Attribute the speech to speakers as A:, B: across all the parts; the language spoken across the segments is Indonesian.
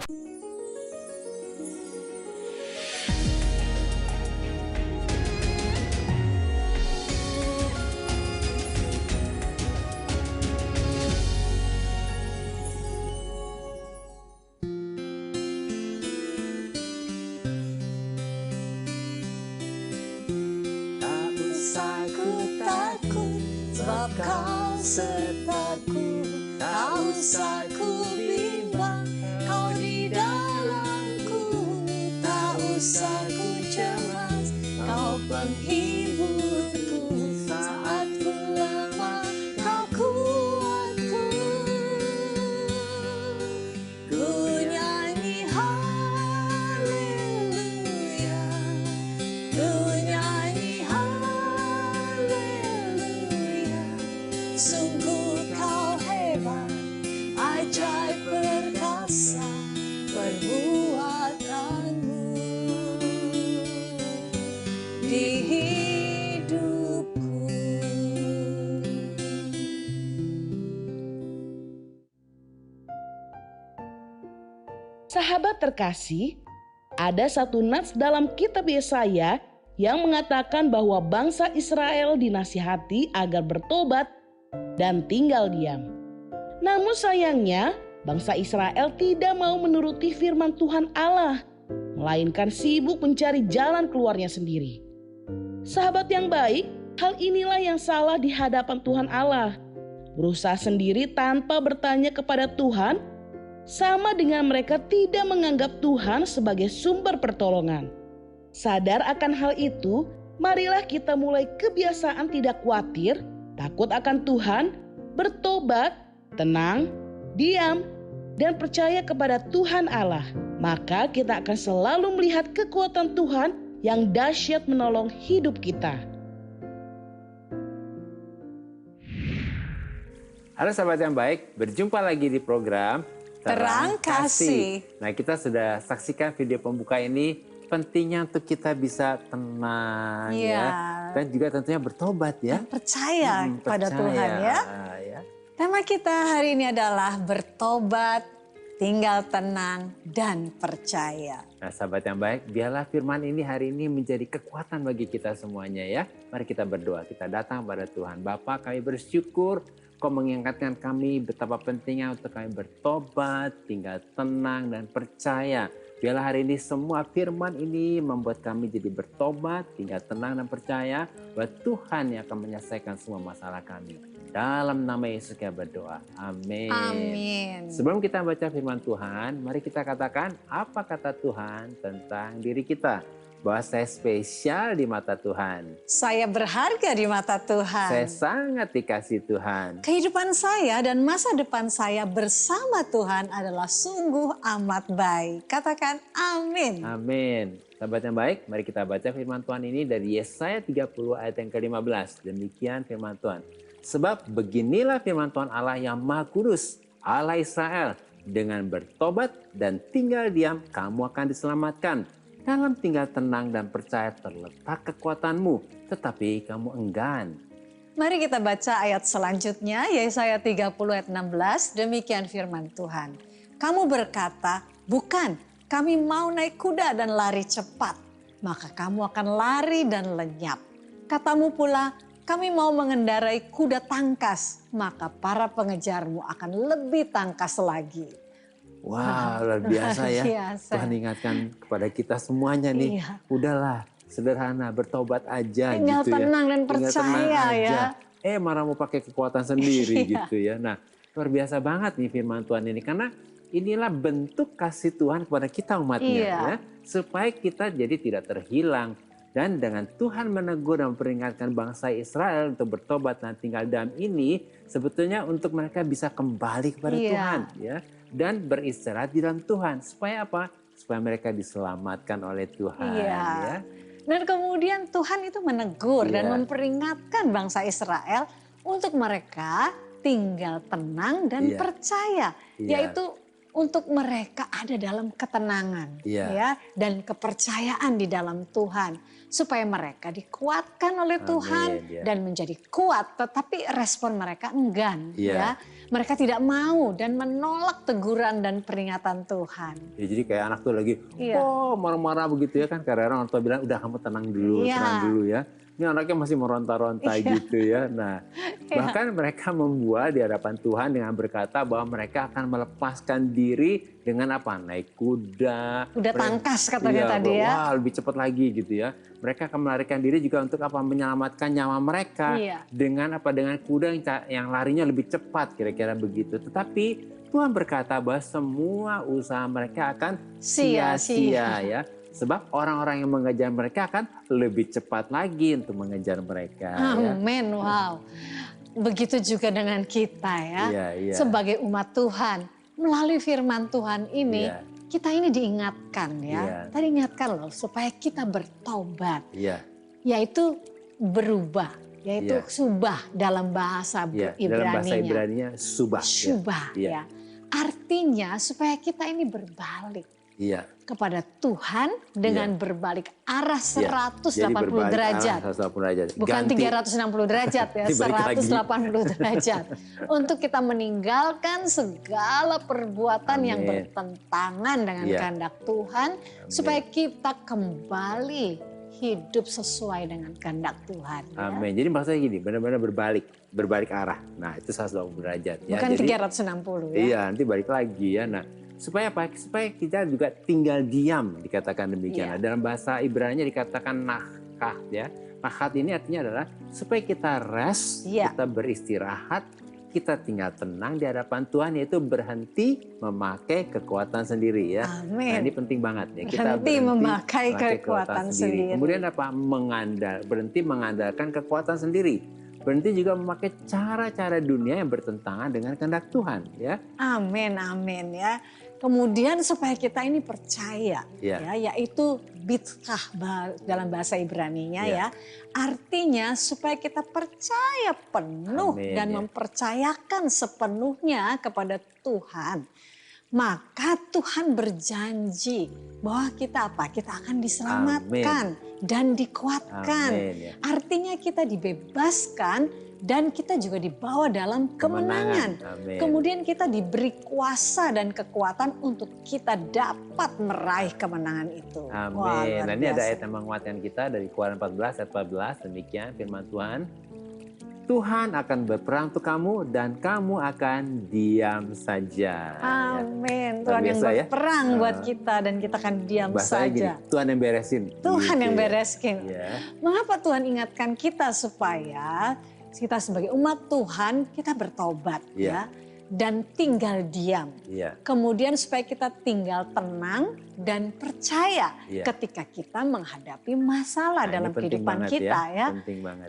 A: Tak usah ku takut, sebab kau sertaku. Tak usah ku bimbang, kau di dalamku. Tak usah ku cemas, kau penghiburku. Saat ku lemah, kau kuatku. Ku nyanyi haleluya, ku nyanyi haleluya. Sungguh kau hebat, ajaib perkasa perbuatanmu di hidupku.
B: Sahabat terkasih, ada satu nats dalam kitab Yesaya yang mengatakan bahwa bangsa Israel dinasihati agar bertobat dan tinggal diam. Namun sayangnya, bangsa Israel tidak mau menuruti firman Tuhan Allah, melainkan sibuk mencari jalan keluarnya sendiri. Sahabat yang baik, hal inilah yang salah di hadapan Tuhan Allah. Berusaha sendiri tanpa bertanya kepada Tuhan, sama dengan mereka tidak menganggap Tuhan sebagai sumber pertolongan. Sadar akan hal itu, marilah kita mulai kebiasaan tidak khawatir, takut akan Tuhan, bertobat, tenang, diam, dan percaya kepada Tuhan Allah. Maka kita akan selalu melihat kekuatan Tuhan yang dahsyat menolong hidup kita.
C: Halo sahabat yang baik, berjumpa lagi di program
A: Terang Kasih.
C: Nah, kita sudah saksikan video pembuka ini, pentingnya untuk kita bisa tenang ya. Dan juga tentunya bertobat ya.
A: Dan percaya kepada Tuhan ya. Tema kita hari ini adalah bertobat, tinggal tenang, dan percaya.
C: Nah sahabat yang baik, biarlah firman ini hari ini menjadi kekuatan bagi kita semuanya ya. Mari kita berdoa, kita datang pada Tuhan. Bapa, kami bersyukur Kau mengingatkan kami betapa pentingnya untuk kami bertobat, tinggal tenang dan percaya. Biarlah hari ini semua firman ini membuat kami jadi bertobat, tinggal tenang dan percaya bahwa Tuhan yang akan menyelesaikan semua masalah kami. Dalam nama Yesus kita berdoa. Amin.
A: Amin.
C: Sebelum kita baca firman Tuhan, mari kita katakan apa kata Tuhan tentang diri kita. Bahwa saya spesial di mata Tuhan.
A: Saya berharga di mata Tuhan.
C: Saya sangat dikasihi Tuhan.
A: Kehidupan saya dan masa depan saya bersama Tuhan adalah sungguh amat baik. Katakan amin.
C: Amin. Sahabat yang baik, mari kita baca firman Tuhan ini dari Yesaya 30 ayat yang ke-15. Demikian firman Tuhan. Sebab beginilah firman Tuhan Allah yang Maha Kudus, Allah Israel. Dengan bertobat dan tinggal diam, kamu akan diselamatkan. Dalam tinggal tenang dan percaya terletak kekuatanmu, tetapi kamu enggan.
A: Mari kita baca ayat selanjutnya, Yesaya 30 ayat 16, demikian firman Tuhan. Kamu berkata, bukan, kami mau naik kuda dan lari cepat, maka kamu akan lari dan lenyap. Katamu pula, kami mau mengendarai kuda tangkas, maka para pengejarmu akan lebih tangkas lagi.
C: Wah, luar biasa ya. Tuhan ingatkan kepada kita semuanya nih. Udahlah, sederhana, bertobat aja
A: tinggal
C: gitu ya.
A: Tenang dan percaya ya.
C: Malah mau pakai kekuatan sendiri gitu ya. Nah, luar biasa banget nih firman Tuhan ini. Karena inilah bentuk kasih Tuhan kepada kita umatnya ya. Supaya kita jadi tidak terhilang. Dan dengan Tuhan menegur dan memperingatkan bangsa Israel untuk bertobat dan tinggal diam ini. Sebetulnya untuk mereka bisa kembali kepada Tuhan ya. Dan beristirahat di dalam Tuhan. Supaya apa? Supaya mereka diselamatkan oleh Tuhan. Ya.
A: Dan kemudian Tuhan itu menegur dan memperingatkan bangsa Israel untuk mereka tinggal tenang dan percaya. Yaitu untuk mereka ada dalam ketenangan ya dan kepercayaan di dalam Tuhan, supaya mereka dikuatkan oleh Tuhan dan menjadi kuat, tetapi respon mereka enggan ya. Mereka tidak mau dan menolak teguran dan peringatan Tuhan.
C: Ya, jadi kayak anak tuh lagi marah-marah begitu ya kan, karena orang tua bilang udah kamu tenang dulu ya. Ini anaknya masih meronta-ronta gitu ya. Nah, bahkan mereka membuat di hadapan Tuhan dengan berkata bahwa mereka akan melepaskan diri dengan apa? Naik kuda.
A: Kuda tangkas katanya tadi ya.
C: Wah, lebih cepat lagi gitu ya. Mereka akan melarikan diri juga untuk apa? Menyelamatkan nyawa mereka dengan apa? Dengan kuda yang larinya lebih cepat, kira-kira begitu. Tetapi Tuhan berkata bahwa semua usaha mereka akan sia-sia ya. Sebab orang-orang yang mengejar mereka akan lebih cepat lagi untuk mengejar mereka.
A: Amin, wow. Begitu juga dengan kita ya. Sebagai umat Tuhan, melalui firman Tuhan ini, kita ini diingatkan ya. Tadi ingatkan loh, supaya kita bertobat. Yaitu berubah, yaitu subah dalam bahasa Ibrani-nya.
C: Dalam bahasa Ibrani-nya subah.
A: Subah ya. Artinya supaya kita ini berbalik. Kepada Tuhan dengan berbalik arah 180 derajat. Bukan 360 derajat ya, 180 derajat. Untuk kita meninggalkan segala perbuatan yang bertentangan dengan kehendak Tuhan. Supaya kita kembali hidup sesuai dengan kehendak Tuhan.
C: Amin. Jadi maksudnya gini, benar-benar berbalik arah. Nah itu 180 derajat.
A: Bukan 360 ya.
C: Iya, nanti balik lagi ya. Nah, supaya apa? Supaya kita juga tinggal diam, dikatakan demikian. Dalam bahasa Ibrani dikatakan nakah ya. Nakah ini artinya adalah supaya kita rest, kita beristirahat, kita tinggal tenang di hadapan Tuhan, yaitu berhenti memakai kekuatan sendiri ya.
A: Amin.
C: Nah, ini penting banget ya. Kita
A: berhenti memakai kekuatan sendiri.
C: Kemudian apa? Berhenti mengandalkan kekuatan sendiri. Berhenti juga memakai cara-cara dunia yang bertentangan dengan kehendak Tuhan ya.
A: Amin, amin ya. Kemudian supaya kita ini percaya ya, yaitu bitkah dalam bahasa Ibrani-nya ya. Artinya supaya kita percaya penuh dan mempercayakan sepenuhnya kepada Tuhan. Maka Tuhan berjanji bahwa kita apa? Kita akan diselamatkan dan dikuatkan. Artinya kita dibebaskan dan kita juga dibawa dalam kemenangan. Kemudian kita diberi kuasa dan kekuatan untuk kita dapat meraih kemenangan itu.
C: Amin. Nah, ini ada ayat yang menguatkan kita dari Keluaran 14 ayat 14. Demikian firman Tuhan. Tuhan akan berperang untuk kamu dan kamu akan diam saja.
A: Amin. Tuhan yang berperang buat kita dan kita akan diam saja.
C: Gini, Tuhan yang beresin.
A: Tuhan yang beresin. Mengapa Tuhan ingatkan kita supaya kita sebagai umat Tuhan kita bertobat ya dan tinggal diam. Kemudian supaya kita tinggal tenang dan percaya ketika kita menghadapi masalah dalam kehidupan kita ya.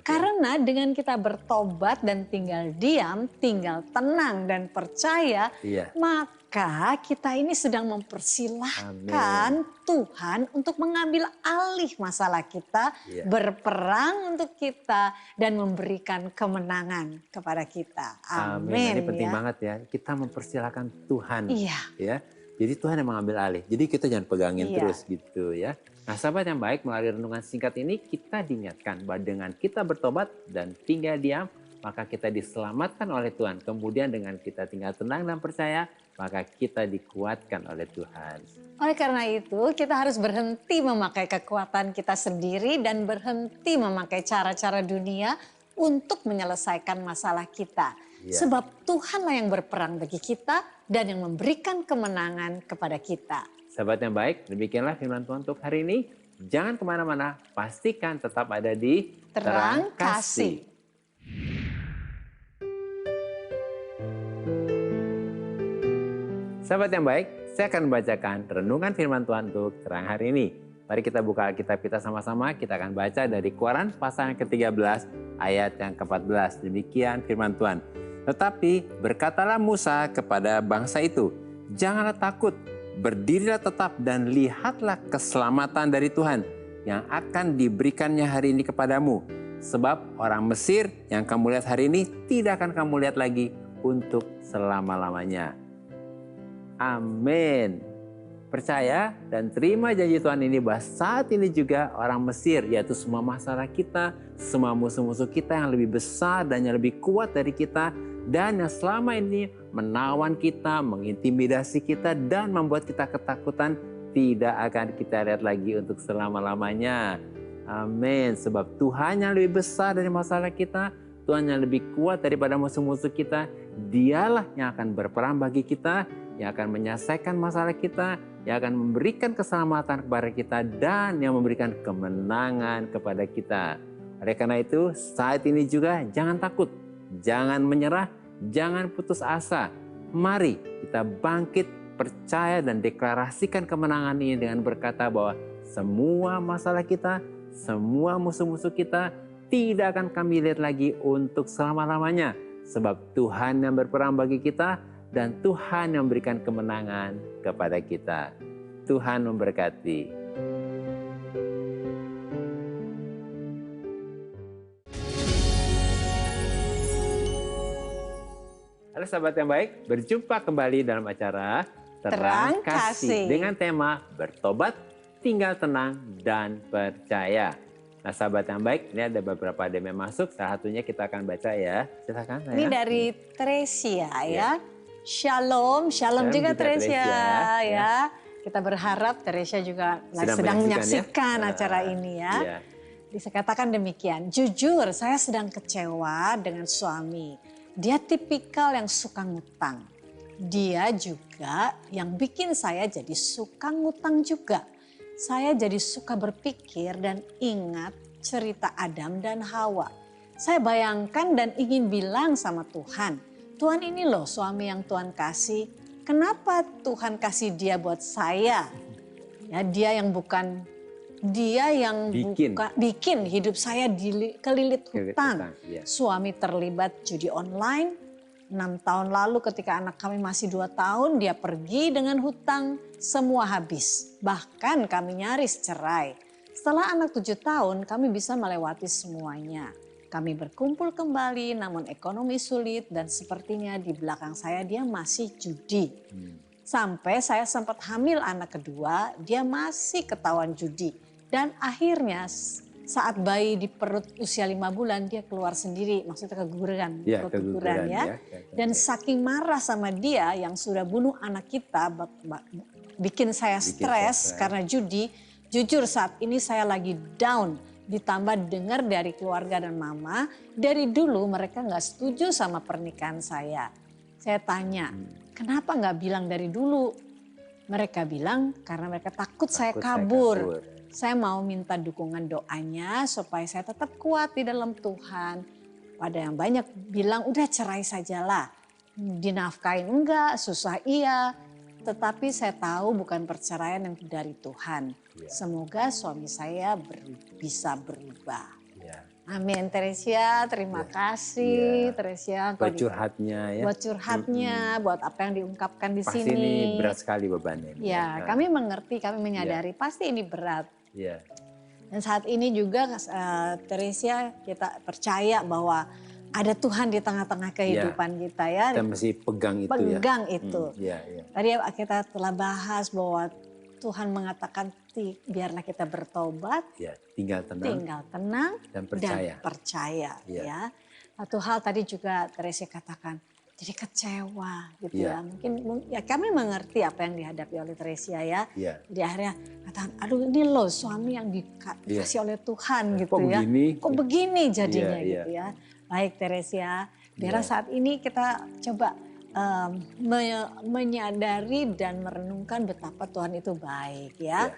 A: Karena dengan kita bertobat dan tinggal diam, tinggal tenang dan percaya, maka kita ini sedang mempersilahkan Tuhan untuk mengambil alih masalah kita, berperang untuk kita dan memberikan kemenangan kepada kita. Amin.
C: Ini penting banget ya. Kita mempersilahkan Tuhan ya. Jadi Tuhan yang mengambil alih. Jadi kita jangan pegangin terus gitu ya. Nah sahabat yang baik, melalui renungan singkat ini kita diingatkan bahwa dengan kita bertobat dan tinggal diam, maka kita diselamatkan oleh Tuhan. Kemudian dengan kita tinggal tenang dan percaya, maka kita dikuatkan oleh Tuhan.
A: Oleh karena itu kita harus berhenti memakai kekuatan kita sendiri dan berhenti memakai cara-cara dunia untuk menyelesaikan masalah kita. Sebab Tuhanlah yang berperang bagi kita dan yang memberikan kemenangan kepada kita.
C: Sahabat yang baik, demikianlah firman Tuhan untuk hari ini. Jangan kemana-mana, pastikan tetap ada di
A: Terang Kasih.
C: Sahabat yang baik, saya akan membacakan renungan firman Tuhan untuk terang hari ini. Mari kita buka Alkitab kita sama-sama, kita akan baca dari Keluaran pasal yang ke-13 ayat yang ke-14. Demikian firman Tuhan. Tetapi berkatalah Musa kepada bangsa itu, janganlah takut, berdirilah tetap dan lihatlah keselamatan dari Tuhan yang akan diberikannya hari ini kepadamu. Sebab orang Mesir yang kamu lihat hari ini tidak akan kamu lihat lagi untuk selama-lamanya. Amin. Percaya dan terima janji Tuhan ini bahwa saat ini juga orang Mesir, yaitu semua masalah kita, semua musuh-musuh kita yang lebih besar dan yang lebih kuat dari kita, dan yang selama ini menawan kita, mengintimidasi kita, dan membuat kita ketakutan, tidak akan kita lihat lagi untuk selama-lamanya. Amin. Sebab Tuhan yang lebih besar dari masalah kita, Tuhan yang lebih kuat daripada musuh-musuh kita, Dialah yang akan berperang bagi kita, yang akan menyelesaikan masalah kita, yang akan memberikan keselamatan kepada kita, dan yang memberikan kemenangan kepada kita. Oleh karena itu, saat ini juga jangan takut, jangan menyerah, jangan putus asa. Mari kita bangkit, percaya dan deklarasikan kemenangan ini dengan berkata bahwa semua masalah kita, semua musuh-musuh kita tidak akan kami lihat lagi untuk selama-lamanya. Sebab Tuhan yang berperang bagi kita dan Tuhan yang memberikan kemenangan kepada kita. Tuhan memberkati. Halo sahabat yang baik, berjumpa kembali dalam acara
A: Terang Kasih
C: dengan tema bertobat, tinggal tenang, dan percaya. Nah sahabat yang baik, ini ada beberapa DM yang masuk, salah satunya kita akan baca ya. Silakan.
A: Ini dari Tresia ya. Shalom juga Tresia ya. Kita berharap Tresia juga sedang menyaksikan acara ini ya. Dikatakan demikian, jujur saya sedang kecewa dengan suami. Dia tipikal yang suka ngutang. Dia juga yang bikin saya jadi suka ngutang juga. Saya jadi suka berpikir dan ingat cerita Adam dan Hawa. Saya bayangkan dan ingin bilang sama Tuhan, Tuhan ini loh suami yang Tuhan kasih. Kenapa Tuhan kasih dia buat saya? Ya dia yang bikin hidup saya kelilit hutang. Suami terlibat judi online. 6 tahun lalu ketika anak kami masih 2 tahun, dia pergi dengan hutang, semua habis. Bahkan kami nyaris cerai. Setelah anak 7 tahun, kami bisa melewati semuanya. Kami berkumpul kembali, namun ekonomi sulit dan sepertinya di belakang saya dia masih judi. Sampai saya sempat hamil anak kedua, dia masih ketahuan judi. Dan akhirnya saat bayi di perut usia 5 bulan dia keluar sendiri, maksudnya keguguran ya. Dan saking marah sama dia yang sudah bunuh anak kita, bikin saya stres karena judi. Jujur saat ini saya lagi down, ditambah dengar dari keluarga dan mama, dari dulu mereka nggak setuju sama pernikahan saya. Saya tanya, kenapa nggak bilang dari dulu? Mereka bilang karena mereka takut saya kabur. Saya mau minta dukungan doanya supaya saya tetap kuat di dalam Tuhan. Ada yang banyak bilang udah cerai sajalah. Dinafkain enggak, susah iya. Tetapi saya tahu bukan perceraian yang dari Tuhan. Semoga suami saya bisa berubah. Amin. Tresia, terima kasih Tresia.
C: Buat curhatnya ya.
A: Buat curhatnya, buat apa yang diungkapkan di
C: pasti
A: sini.
C: Pasti ini berat sekali bebannya.
A: Ya, kami mengerti, kami menyadari pasti ini berat. Dan saat ini juga Tresia kita percaya bahwa ada Tuhan di tengah-tengah kehidupan kita ya.
C: Kita mesti pegang itu
A: Pegang itu. Tadi kita telah bahas bahwa Tuhan mengatakan biarlah kita bertobat,
C: tinggal
A: tenang
C: dan
A: percaya. Ya. Satu hal tadi juga Tresia katakan, jadi kecewa gitu ya. Mungkin ya kami mengerti apa yang dihadapi oleh Tresia ya. Jadi akhirnya katakan, aduh ini loh suami yang dikasih oleh Tuhan gitu ya. Kok begini jadinya gitu ya. Baik Tresia, biar saat ini kita coba menyadari dan merenungkan betapa Tuhan itu baik ya.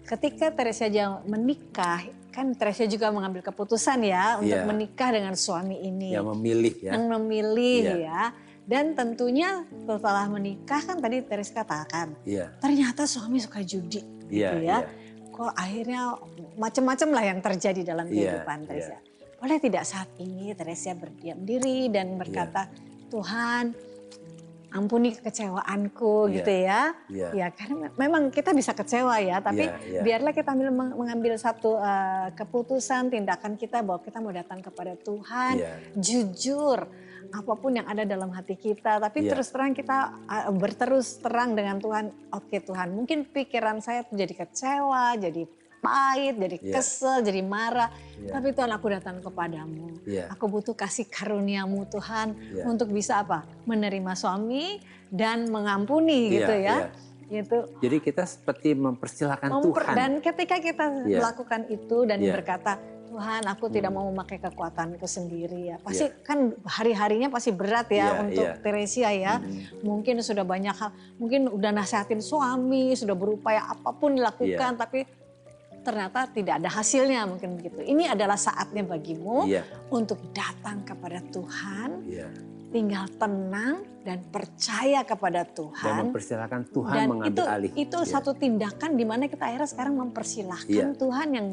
A: Ketika Tresia menikah, kan Tresia juga mengambil keputusan ya untuk menikah dengan suami ini.
C: Yang memilih ya.
A: Yang memilih ya. Dan tentunya setelah menikah kan tadi Tresia katakan, ternyata suami suka judi gitu ya. Kok akhirnya macam-macam lah yang terjadi dalam kehidupan Tresia. Boleh tidak saat ini Tresia berdiam diri dan berkata, Tuhan ampuni kekecewaanku gitu ya. Ya karena memang kita bisa kecewa ya, tapi biarlah kita mengambil satu keputusan, tindakan kita bahwa kita mau datang kepada Tuhan, jujur. apapun yang ada dalam hati kita. Tapi
C: Iya.
A: terus terang kita berterus terang dengan Tuhan. Oke Tuhan, mungkin pikiran saya jadi kecewa, jadi pahit, jadi
C: Iya.
A: kesel, jadi marah.
C: Iya.
A: Tapi Tuhan, aku datang kepadamu.
C: Iya.
A: Aku butuh kasih karuniamu Tuhan
C: Iya.
A: untuk bisa apa? Menerima suami dan mengampuni gitu ya.
C: Iya.
A: Gitu.
C: Jadi kita seperti mempersilahkan Tuhan.
A: Dan ketika kita
C: Iya.
A: melakukan itu dan
C: Iya.
A: berkata, Tuhan aku tidak mau memakai kekuatanku sendiri ya. Pasti kan hari-harinya pasti berat ya
C: Iya,
A: untuk
C: iya.
A: Teresia ya. Mungkin sudah banyak hal, mungkin udah nasihatin suami, sudah berupaya apapun dilakukan,
C: Iya.
A: tapi ternyata tidak ada hasilnya mungkin begitu. Ini adalah saatnya bagimu
C: Iya.
A: untuk datang kepada Tuhan,
C: Iya.
A: tinggal tenang dan percaya kepada
C: Dan
A: Tuhan.
C: mempersilahkan Tuhan
A: Dan
C: mengambil alih.
A: itu
C: Iya.
A: satu tindakan di mana kita akhirnya sekarang mempersilahkan
C: Iya.
A: Tuhan yang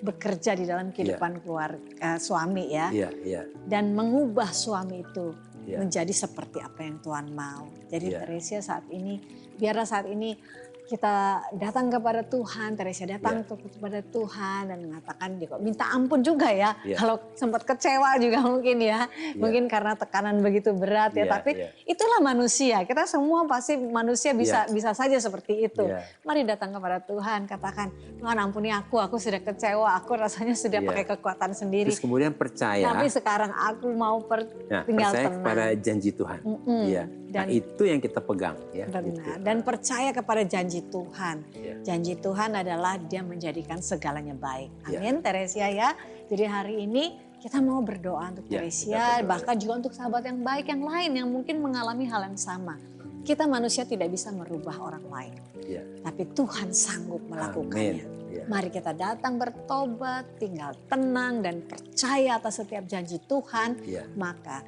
A: bekerja di dalam kehidupan keluarga suami ya.
C: Iya. Iya.
A: Dan mengubah suami itu
C: Iya.
A: menjadi seperti apa yang Tuhan mau. Jadi
C: Iya.
A: Teresia saat ini, biarlah saat ini kita datang kepada Tuhan, Teresia datang kepada Tuhan dan mengatakan minta ampun juga ya.
C: Iya.
A: Kalau sempat kecewa juga mungkin ya.
C: Iya.
A: Mungkin karena tekanan begitu berat ya.
C: Iya,
A: Tapi
C: iya.
A: itulah manusia. Kita semua pasti manusia bisa saja seperti itu.
C: Iya.
A: Mari datang kepada Tuhan, katakan Tuhan ampuni aku sudah kecewa, aku rasanya sudah
C: Iya.
A: pakai kekuatan sendiri.
C: Terus kemudian percaya.
A: Tapi sekarang aku mau tinggal
C: percaya
A: tenang.
C: kepada janji Tuhan. Iya. Nah,
A: Dan
C: itu yang kita pegang ya.
A: benar.
C: Gitu.
A: Dan percaya kepada janji Tuhan.
C: Iya.
A: Janji Tuhan adalah Dia menjadikan segalanya baik.
C: Iya.
A: Amin, Teresia ya. Jadi hari ini kita mau berdoa untuk
C: Ya,
A: Teresia,
C: kita berdoa,
A: bahkan juga untuk sahabat yang baik yang lain yang mungkin mengalami hal yang sama. Kita manusia tidak bisa merubah orang lain,
C: Iya.
A: tapi Tuhan sanggup melakukannya.
C: Amin. Iya.
A: Mari kita datang bertobat, tinggal tenang dan percaya atas setiap janji Tuhan.
C: Iya.
A: Maka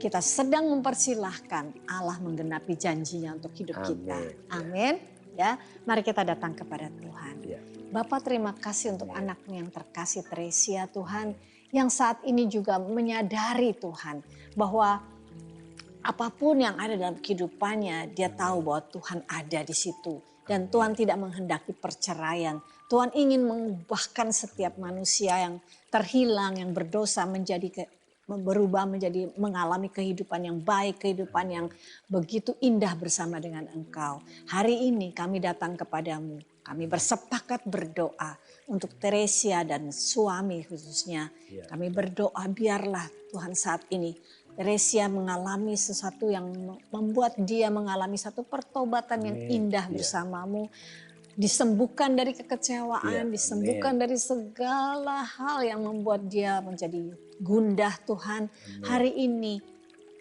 A: kita sedang mempersilahkan Allah menggenapi janjinya untuk hidup kita.
C: Amin.
A: Amin. Ya, mari kita datang kepada Tuhan.
C: Iya.
A: Bapak terima kasih untuk anakmu yang terkasih Teresia Tuhan. Yang saat ini juga menyadari Tuhan bahwa apapun yang ada dalam kehidupannya, dia tahu bahwa Tuhan ada di situ. Dan Tuhan tidak menghendaki perceraian. Tuhan ingin mengubahkan setiap manusia yang terhilang, yang berdosa berubah menjadi mengalami kehidupan yang baik, kehidupan yang begitu indah bersama dengan Engkau. Hari ini kami datang kepadamu. Kami bersepakat berdoa untuk Teresia dan suami khususnya. Kami berdoa biarlah Tuhan saat ini Teresia mengalami sesuatu yang membuat dia mengalami satu pertobatan yang indah bersamamu. Disembuhkan dari kekecewaan, disembuhkan dari segala hal yang membuat dia menjadi gundah Tuhan. Hari ini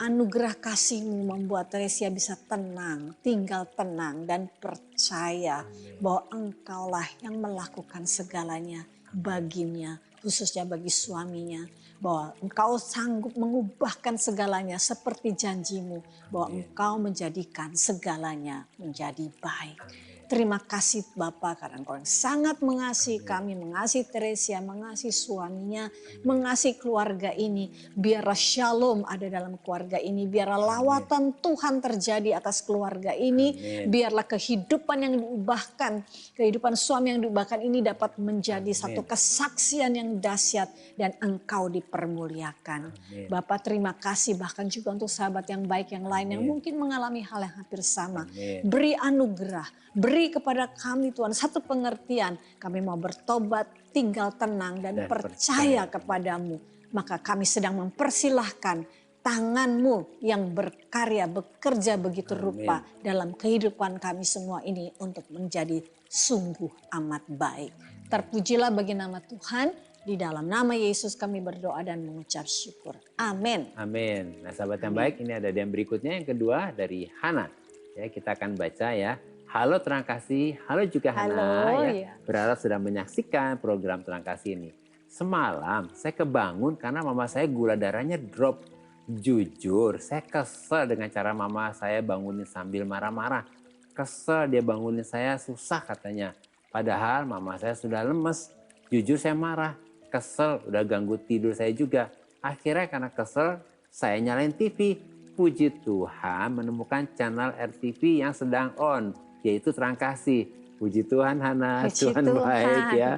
A: anugerah kasih-Mu membuat Teresia bisa tenang, tinggal tenang dan percaya bahwa Engkaulah yang melakukan segalanya baginya, khususnya bagi suaminya. Bahwa Engkau sanggup mengubahkan segalanya seperti janji-Mu, bahwa Engkau menjadikan segalanya menjadi baik. Terima kasih Bapa karena Engkau yang sangat mengasihi kami, mengasihi Teresia, mengasihi suaminya, mengasihi keluarga ini. Biarlah shalom ada dalam keluarga ini, biarlah lawatan Tuhan terjadi atas keluarga ini. Biarlah kehidupan yang diubahkan, kehidupan suami yang diubahkan ini dapat menjadi satu kesaksian yang dahsyat dan Engkau dipermuliakan. Bapa terima kasih bahkan juga untuk sahabat yang baik yang lain yang mungkin mengalami hal yang hampir sama. Beri anugerah, beri kepada kami Tuhan satu pengertian. Kami mau bertobat, tinggal tenang dan percaya kepadamu. Maka kami sedang mempersilahkan tangan-Mu yang berkarya, bekerja begitu rupa dalam kehidupan kami semua ini untuk menjadi sungguh amat baik. Terpujilah bagi nama Tuhan. Di dalam nama Yesus kami berdoa dan mengucap syukur. Amin.
C: Amin. Nah sahabat yang baik, ini ada yang berikutnya yang kedua dari Hana. Ya, kita akan baca ya. Halo Terang Kasih, halo juga Hana. Ya. Berharap sudah menyaksikan program Terang Kasih ini. Semalam saya kebangun karena mama saya gula darahnya drop. Jujur, saya kesel dengan cara mama saya bangunin sambil marah-marah. Kesel dia bangunin saya, susah katanya. Padahal mama saya sudah lemes. Jujur saya marah, kesel, udah ganggu tidur saya juga. Akhirnya karena kesel, saya nyalain TV. Puji Tuhan menemukan channel RTV yang sedang on, yaitu Terang Kasih. Puji Tuhan Hana, Tuhan baik ya.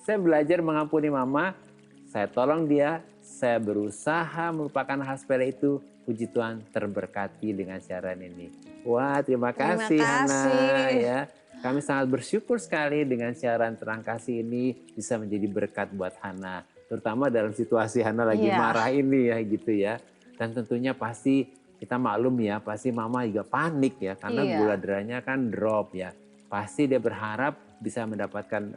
C: Saya belajar mengampuni mama, saya tolong dia, saya berusaha melupakan hal sepele itu, puji Tuhan terberkati dengan siaran ini. Wah, terima kasih Hana ya. Kami sangat bersyukur sekali dengan siaran Terang Kasih ini bisa menjadi berkat buat Hana. Terutama dalam situasi Hana lagi marah ini ya gitu ya. Dan tentunya pasti kita maklum ya, pasti mama juga panik ya. Karena gula darahnya kan drop ya. Pasti dia berharap bisa mendapatkan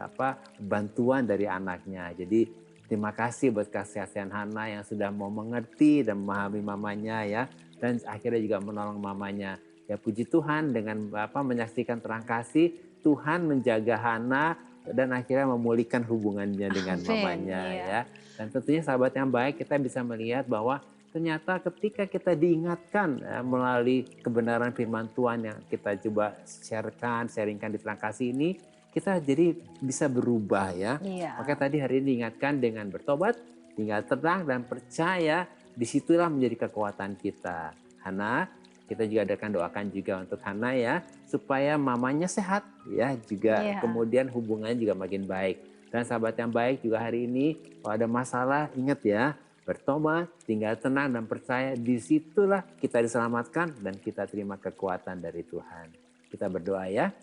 C: bantuan dari anaknya. Jadi terima kasih buat kasihan Hana yang sudah mau mengerti dan memahami mamanya ya. Dan akhirnya juga menolong mamanya. Ya puji Tuhan dengan menyaksikan Terang Kasih, Tuhan menjaga Hana dan akhirnya memulihkan hubungannya dengan mamanya ya. Dan tentunya sahabat yang baik, kita bisa melihat bahwa ternyata ketika kita diingatkan melalui kebenaran firman Tuhan yang kita coba sharingkan di Terang Kasih ini, kita jadi bisa berubah ya. Maka tadi hari ini diingatkan dengan bertobat, tinggal tenang dan percaya, disitulah menjadi kekuatan kita. Hana, kita juga akan doakan juga untuk Hana ya, supaya mamanya sehat ya, juga kemudian hubungannya juga makin baik. Dan sahabat yang baik juga hari ini, kalau ada masalah ingat ya, bertobat, tinggal tenang dan percaya, disitulah kita diselamatkan dan kita terima kekuatan dari Tuhan. Kita berdoa ya.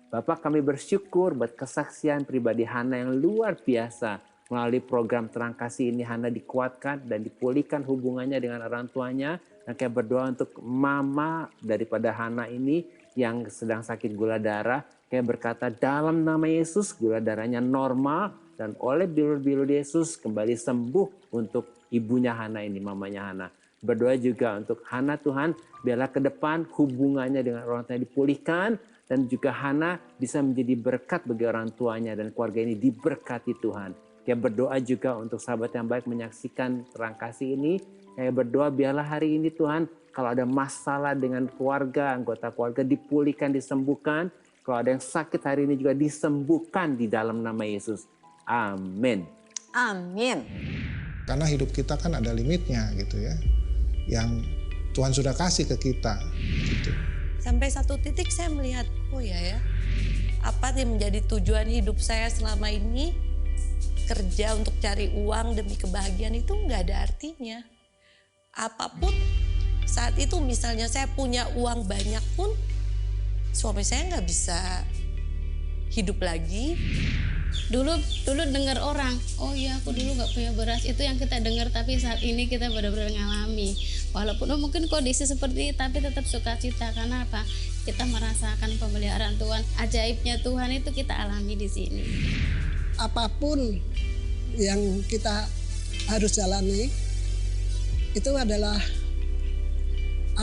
C: Bapak, kami bersyukur buat kesaksian pribadi Hana yang luar biasa. Melalui program Terang Kasih ini Hana dikuatkan dan dipulihkan hubungannya dengan orang tuanya. Dan kayak berdoa untuk mama daripada Hana ini yang sedang sakit gula darah. Kayak berkata dalam nama Yesus gula darahnya normal. Dan oleh bilur-bilur Yesus kembali sembuh untuk ibunya Hana ini, mamanya Hana. Berdoa juga untuk Hana Tuhan, biarlah ke depan hubungannya dengan orang tuanya dipulihkan. Dan juga Hana bisa menjadi berkat bagi orang tuanya dan keluarga ini diberkati Tuhan. Kayak berdoa juga untuk sahabat yang baik menyaksikan Terang Kasih ini. Kayak berdoa biarlah hari ini Tuhan, kalau ada masalah dengan keluarga, anggota keluarga dipulihkan, disembuhkan. Kalau ada yang sakit hari ini juga disembuhkan di dalam nama Yesus. Amin.
A: Amin.
D: Karena hidup kita kan ada limitnya gitu ya. Yang Tuhan sudah kasih ke kita gitu.
E: Sampai satu titik saya melihat, oh ya, apa yang menjadi tujuan hidup saya selama ini, kerja untuk cari uang demi kebahagiaan itu nggak ada artinya. Apapun saat itu misalnya saya punya uang banyak pun, suami saya nggak bisa hidup lagi.
F: Dulu dengar orang, oh iya aku dulu nggak punya beras, itu yang kita dengar, tapi saat ini kita benar-benar ngalami. Walaupun mungkin kondisi seperti ini, tapi tetap sukacita. Karena apa? Kita merasakan pemeliharaan Tuhan, ajaibnya Tuhan itu kita alami di sini.
G: Apapun yang kita harus jalani, itu adalah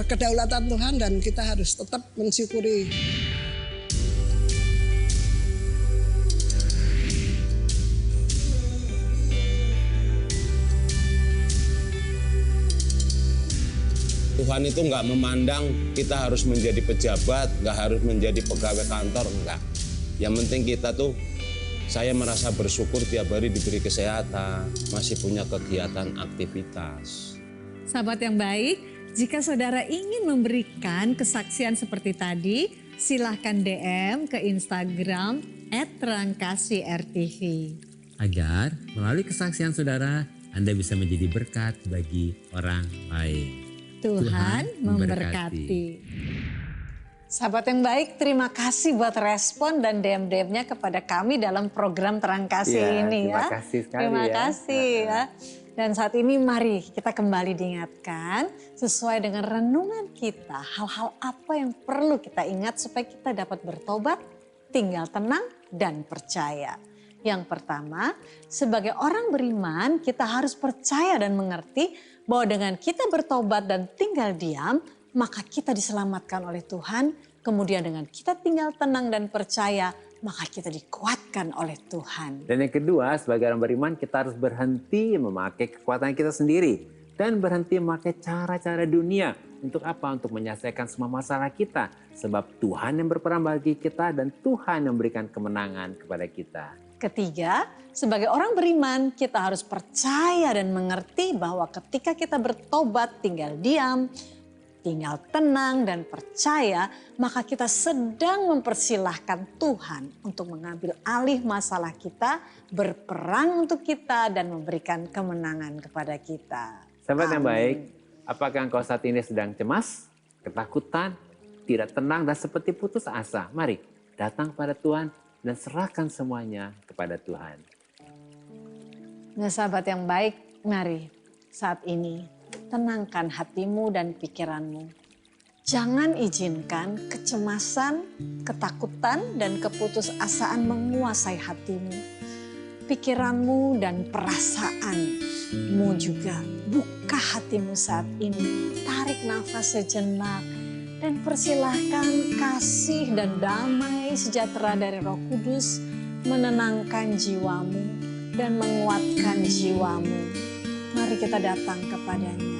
G: kedaulatan Tuhan dan kita harus tetap mensyukuri.
H: Tuhan itu nggak memandang kita harus menjadi pejabat, nggak harus menjadi pegawai kantor, enggak. Yang penting kita tuh, saya merasa bersyukur tiap hari diberi kesehatan, masih punya kegiatan aktivitas.
A: Sahabat yang baik, jika saudara ingin memberikan kesaksian seperti tadi, silahkan DM ke Instagram @terangkasihrtv.
C: Agar melalui kesaksian saudara, Anda bisa menjadi berkat bagi orang lain.
A: Tuhan memberkati. Sahabat yang baik, terima kasih buat respon dan DM-DM-nya kepada kami dalam program Terang Kasih ini ya.
C: Terima kasih sekali
A: terima kasih ya. Dan saat ini mari kita kembali diingatkan sesuai dengan renungan kita. Hal-hal apa yang perlu kita ingat supaya kita dapat bertobat, tinggal tenang dan percaya. Yang pertama, sebagai orang beriman kita harus percaya dan mengerti bahwa dengan kita bertobat dan tinggal diam, maka kita diselamatkan oleh Tuhan. Kemudian dengan kita tinggal tenang dan percaya, maka kita dikuatkan oleh Tuhan.
C: Dan yang kedua, sebagai orang beriman kita harus berhenti memakai kekuatan kita sendiri. Dan berhenti memakai cara-cara dunia. Untuk apa? Untuk menyelesaikan semua masalah kita. Sebab Tuhan yang berperan bagi kita dan Tuhan yang memberikan kemenangan kepada kita.
A: Ketiga, sebagai orang beriman kita harus percaya dan mengerti bahwa ketika kita bertobat tinggal diam, tinggal tenang dan percaya, maka kita sedang mempersilahkan Tuhan untuk mengambil alih masalah kita, berperang untuk kita, dan memberikan kemenangan kepada kita.
C: Sahabat yang
A: Amin.
C: baik, apakah engkau saat ini sedang cemas, ketakutan, tidak tenang, dan seperti putus asa? Mari datang pada Tuhan dan serahkan semuanya kepada Tuhan.
A: Nah sahabat yang baik, mari saat ini tenangkan hatimu dan pikiranmu. Jangan izinkan kecemasan, ketakutan, dan keputusasaan menguasai hatimu. Pikiranmu dan perasaanmu juga. Buka hatimu saat ini. Tarik nafas sejenak. Dan persilahkan kasih dan damai sejahtera dari Roh Kudus menenangkan jiwamu dan menguatkan jiwamu. Mari kita datang kepadanya.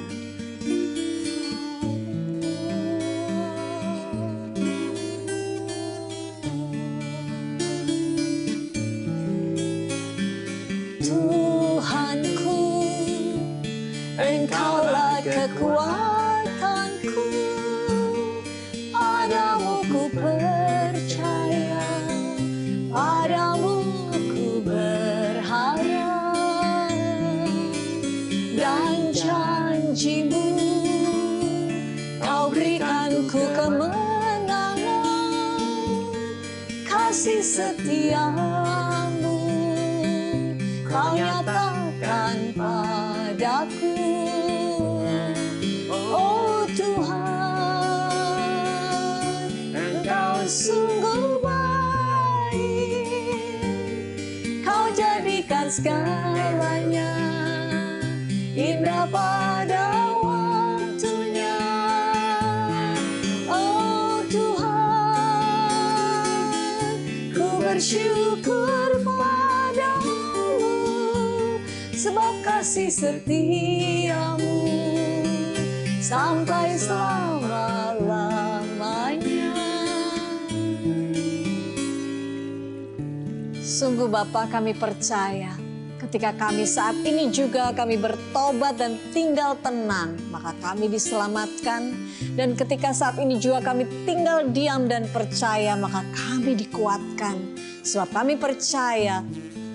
A: Tuhanku, Engkaulah kekuatanku, padamu ku percaya, padamu ku berharap, dan janjimu kau berikan ku kemenangan, kasih setiamu kau nyatakan padaku. Oh Tuhan, Engkau sungguh baik, kau jadikan segalanya indah pada waktunya. Oh Tuhan, ku bersyukur padamu, sebab kasih setiamu sampai selama-lamanya. Sungguh Bapa, kami percaya ketika kami saat ini juga kami bertobat dan tinggal tenang, maka kami diselamatkan. Dan ketika saat ini juga kami tinggal diam dan percaya, maka kami dikuatkan. Sebab kami percaya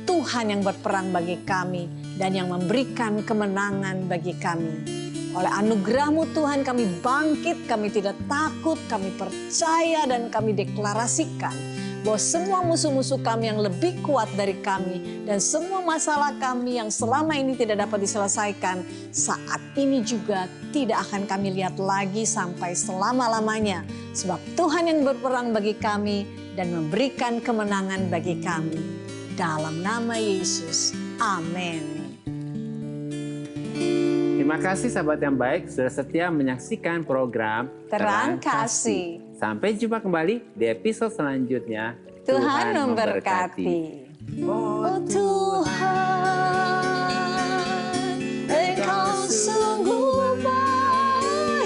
A: Tuhan yang berperang bagi kami dan yang memberikan kemenangan bagi kami. Oleh anugerah-Mu Tuhan kami bangkit, kami tidak takut, kami percaya dan kami deklarasikan bahwa semua musuh-musuh kami yang lebih kuat dari kami dan semua masalah kami yang selama ini tidak dapat diselesaikan, saat ini juga tidak akan kami lihat lagi sampai selama-lamanya. Sebab Tuhan yang berperang bagi kami dan memberikan kemenangan bagi kami. Dalam nama Yesus, amin.
C: Terima kasih sahabat yang baik sudah setia menyaksikan program
A: Terang Kasih.
C: Sampai jumpa kembali di episode selanjutnya.
A: Tuhan memberkati. Oh Tuhan, Engkau sungguh baik,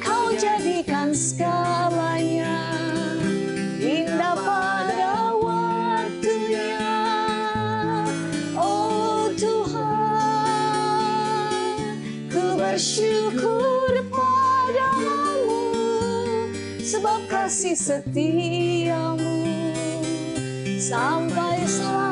A: kau jadikan segalanya indah pada waktunya. Oh Tuhan, ku bersyukur padamu, sebab kasih setiamu sampai selalu.